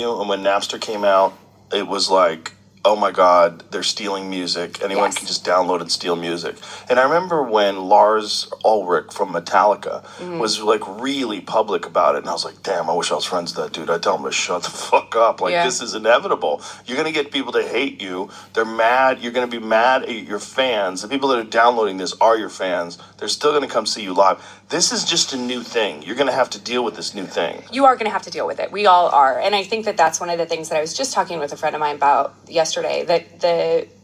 And when Napster came out, it was like, oh my God, they're stealing music. Anyone can just download and steal music. And I remember when Lars Ulrich from Metallica was like really public about it. And I was like, damn, I wish I was friends with that dude. I'd tell him to shut the fuck up. Like, this is inevitable. You're going to get people to hate you. They're mad. You're going to be mad at your fans. The people that are downloading this are your fans. They're still going to come see you live. This is just a new thing. You're going to have to deal with this new thing. You are going to have to deal with it. We all are. And I think that that's one of the things that I was just talking with a friend of mine about yesterday, that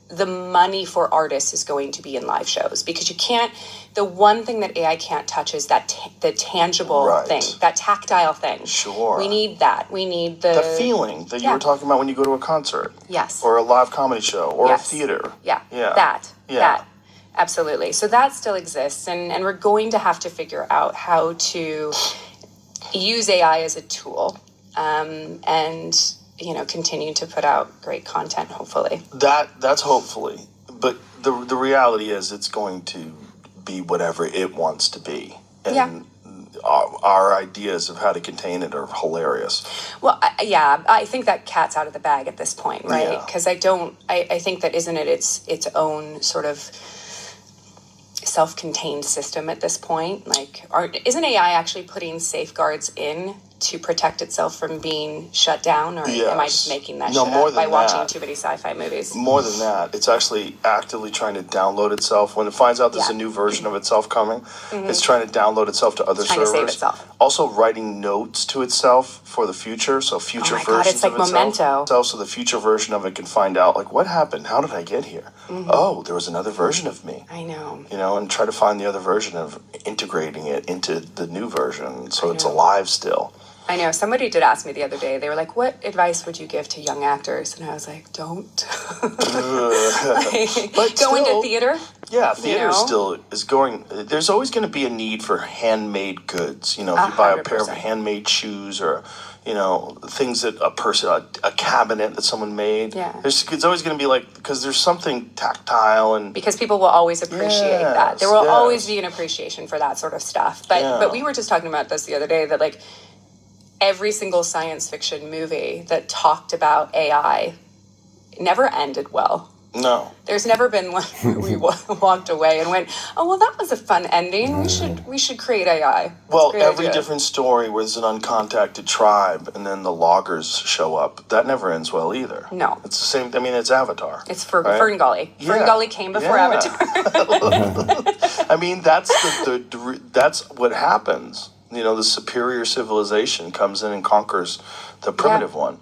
the money for artists is going to be in live shows, because you can't, the one thing that AI can't touch is that the tangible thing, that tactile thing. Sure. We need that. We need the feeling that you were talking about when you go to a concert. Yes. Or a live comedy show or a theater. Yeah. That. Absolutely. So that still exists, and we're going to have to figure out how to use AI as a tool, and continue to put out great content, hopefully. That's hopefully. But the reality is it's going to be whatever it wants to be. And our ideas of how to contain it are hilarious. Well, I think that cat's out of the bag at this point, right? Because I think that isn't it its own sort of self-contained system at this point. Like, isn't AI actually putting safeguards in to protect itself from being shut down, or am I just making that shit up by watching too many sci-fi movies? More than that, it's actually actively trying to download itself. When it finds out there's a new version of itself coming, it's trying to download itself to other servers. To save itself. Also writing notes to itself for the future, so future versions it's like of itself. Memento. So the future version of it can find out, like, what happened? How did I get here? Oh, there was another version of me. I know. And try to find the other version of integrating it into the new version so it's alive still. I know. Somebody did ask me the other day, they were like, what advice would you give to young actors? And I was like, don't. Go into theater. Yeah, theater still is going. There's always going to be a need for handmade goods. If you buy a pair of handmade shoes or, things that a cabinet that someone made. Yeah. It's always going to be like, because there's something tactile and. Because people will always appreciate that. There will always be an appreciation for that sort of stuff. But we were just talking about this the other day, that like, every single science fiction movie that talked about AI never ended well. No. There's never been one where we walked away and went, oh, well, that was a fun ending. We should create AI. Well, every different story where there's an uncontacted tribe and then the loggers show up, that never ends well either. No. It's the same, it's Avatar. It's Ferngully. Ferngully came before Avatar. That's what happens. The superior civilization comes in and conquers the primitive one.